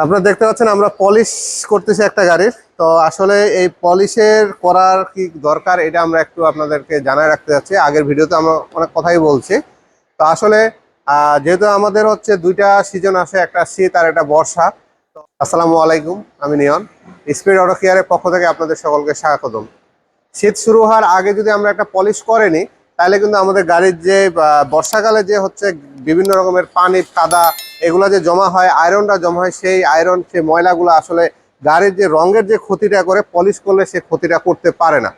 আপনারা দেখতে পাচ্ছেন আমরা পলিশ করতেছি একটা গাড়ির। তো আসলে এই পলিশের করার কি দরকার এটা আমরা একটু আপনাদেরকে জানায় রাখতে যাচ্ছি। আগের ভিডিওতে আমরা অনেক কথাই বলছি। তো আসলে যেহেতু আমাদের হচ্ছে দুইটা সিজন আসে, একটা শীত আর একটা বর্ষা। তো আসসালামু আলাইকুম, আমি নিয়ন, স্পিড অটো কেয়ারের পক্ষ থেকে আপনাদের সকলকে স্বাগতম। শীত শুরু হওয়ার আগে যদি আমরা একটা পলিশ করে নিই তাহলে কিন্তু আমাদের গাড়ির যে বর্ষাকালে যে হচ্ছে বিভিন্ন রকমের পানি কাদা এগুলো যে জমা হয়, আয়রনটা জমা হয়, সেই আয়রন সেই ময়লাগুলো আসলে গাড়ির যে রঙের যে ক্ষতিটা করে পলিশ করলে সে ক্ষতিটা করতে পারে না।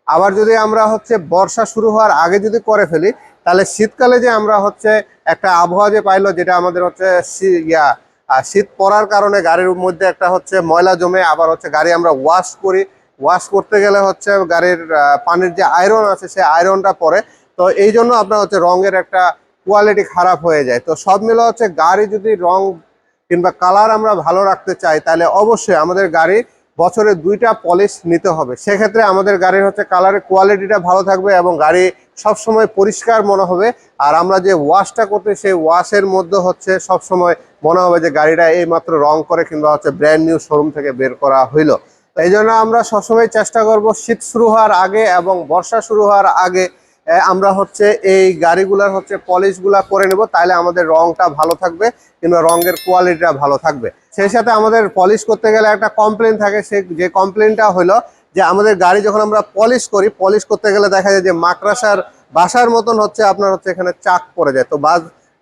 আবার যদি আমরা হচ্ছে বর্ষা শুরু হওয়ার আগে যদি করে ফেলি তাহলে শীতকালে যে আমরা হচ্ছে একটা আবহাওয়া যে পাইলো, যেটা আমাদের হচ্ছে শীত পড়ার কারণে গাড়ির মধ্যে একটা হচ্ছে ময়লা জমে, আবার হচ্ছে গাড়ি আমরা ওয়াশ করি, ওয়াশ করতে গেলে হচ্ছে গাড়ির পানির যে আয়রন আছে সেই আয়রনটা পড়ে। তো এই জন্য আপনার হচ্ছে রঙের একটা কোয়ালিটি খারাপ হয়ে যায়। তো সব মিলে হচ্ছে গাড়ি যদি রং কিংবা কালার আমরা ভালো রাখতে চাই তাহলে অবশ্যই আমাদের গাড়ি বছরে দুইটা পলিশ নিতে হবে। সেক্ষেত্রে আমাদের গাড়ির হচ্ছে কালারের কোয়ালিটিটা ভালো থাকবে এবং গাড়ি সবসময় পরিষ্কার মনে হবে। আর আমরা যে ওয়াশটা করতে সেই ওয়াশের মধ্যে হচ্ছে সবসময় মনে হবে যে গাড়িটা এই মাত্র রং করে কিংবা হচ্ছে ব্র্যান্ড নিউ শোরুম থেকে বের করা হইলো। এই জন্য আমরা সবসময় চেষ্টা করব শীত শুরু হওয়ার আগে এবং বর্ষা শুরু হওয়ার আগে আমরা হচ্ছে এই গাড়িগুলার হচ্ছে পলিশগুলা করে নেব, তাহলে আমাদের রংটা ভালো থাকবে কিংবা রঙের কোয়ালিটিটা ভালো থাকবে। সেই সাথে আমাদের পলিশ করতে গেলে একটা কমপ্লেন থাকে, সে যে কমপ্লেনটা হলো যে আমাদের গাড়ি যখন আমরা পলিশ করি, পলিশ করতে গেলে দেখা যায় যে মাকড়াসার বাসার মতন হচ্ছে আপনার হচ্ছে এখানে চাক পড়ে যায়। তো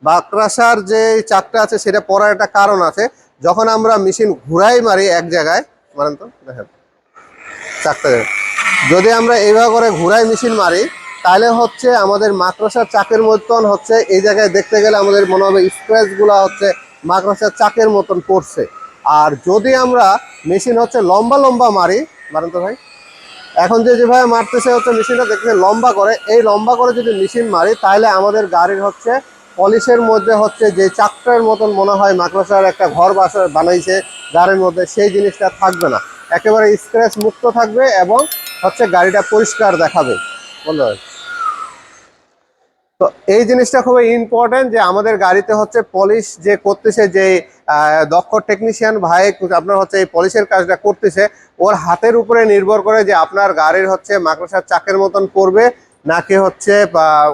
মাকড়াসার যে চাকটা আছে সেটা পড়ার একটা কারণ আছে। যখন আমরা মেশিন ঘুরাই মারি এক জায়গায়, মারেন তো দেখেন চাকটা, যদি আমরা এইভাবে করে ঘুরাই মেশিন মারি তাহলে হচ্ছে আমাদের মাকড়সার চাকের মতন হচ্ছে এই জায়গায় দেখতে গেলে আমাদের মনে হবে স্ক্র্যাচগুলো হচ্ছে মাকড়সার চাকের মতন পড়ছে। আর যদি আমরা মেশিন হচ্ছে লম্বা লম্বা মারেন তো ভাই, এখন যেভাবে মারতেছে হচ্ছে মেশিনটা দেখতে লম্বা করে, এই লম্বা করে যদি মেশিন মারি তাহলে আমাদের গাড়ির হচ্ছে পলিশের মধ্যে হচ্ছে যে চাকটার মতন মনে হয় মাকড়সার একটা ঘর বানাইছে গাড়ির মধ্যে, সেই জিনিসটা থাকবে না, একেবারে স্ক্র্যাচ মুক্ত থাকবে এবং হচ্ছে গাড়িটা পরিষ্কার দেখাবে। বলতে হয় তো এই জিনিসটা খুবই ইম্পর্টেন্ট যে আমাদের গাড়িতে হচ্ছে পলিশ যে করতেছে, যে দক্ষ টেকনিশিয়ান ভাই আপনার হচ্ছে এই পলিশের কাজটা করতেছে, ওর হাতের উপরে নির্ভর করে যে আপনার গাড়ির হচ্ছে মাকড়সার চাকের মতন পড়বে নাকি হচ্ছে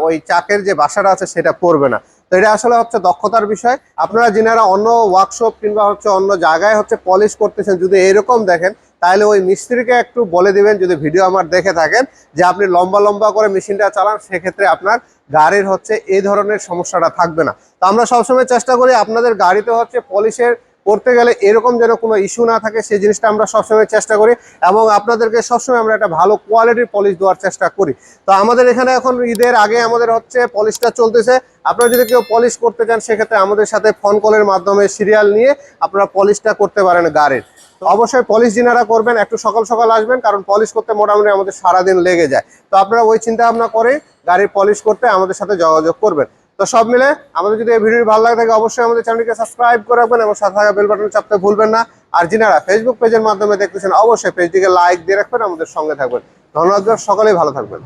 ওই চাকের যে বাসাটা আছে সেটা পড়বে না। তো এটা আসলে হচ্ছে দক্ষতার বিষয়। আপনারা যিনারা অন্য ওয়ার্কশপ কিংবা হচ্ছে অন্য জায়গায় হচ্ছে পলিশ করতেছেন যদি এরকম দেখেন তাহলে ওই মিস্ত্রিকে একটু বলে দিবেন, যদি ভিডিও আমার দেখে থাকেন, যে আপনি লম্বা লম্বা করে মেশিনটা চালান, সেক্ষেত্রে আপনার গাড়ির হচ্ছে এই ধরনের সমস্যাটা থাকবে না। তো আমরা সবসময় চেষ্টা করি আপনাদের গাড়িতে হচ্ছে পলিশের করতে গেলে এরকম যেন কোনো ইস্যু না থাকে সেই জিনিসটা আমরা সবসময় চেষ্টা করি এবং আপনাদেরকে সবসময় আমরা একটা ভালো কোয়ালিটির পলিশ দেওয়ার চেষ্টা করি। তো আমাদের এখানে এখন ঈদের আগে আমাদের হচ্ছে পলিশটা চলতেছে। আপনারা যদি কেউ পলিশ করতে চান সেক্ষেত্রে আমাদের সাথে ফোন কলের মাধ্যমে সিরিয়াল নিয়ে আপনারা পলিশটা করতে পারেন গাড়ির। তো অবশ্যই পলিশ যিনারা করবেন একটু সকাল সকাল আসবেন, কারণ পলিশ করতে মোটামুটি আমাদের সারাদিন লেগে যায়। তো আপনারা ওই চিন্তা ভাবনা করে গাড়ির পলিশ করতে আমাদের সাথে যোগাযোগ করবেন। তো সব মিলে আমাদের যদি এই ভিডিও ভালো লাগে থাকে অবশ্যই আমাদের চ্যানেলকে সাবস্ক্রাইব করে রাখবেন এবং সাথে থাকা বেল বাটন চাপতে ভুলবেন না। আর যিনারা ফেসবুক পেজের মাধ্যমে দেখতেছেন অবশ্যই পেজটিকে লাইক দিয়ে রাখবেন, আমাদের সঙ্গে থাকবেন। ধন্যবাদ, সকলেই ভালো থাকবেন।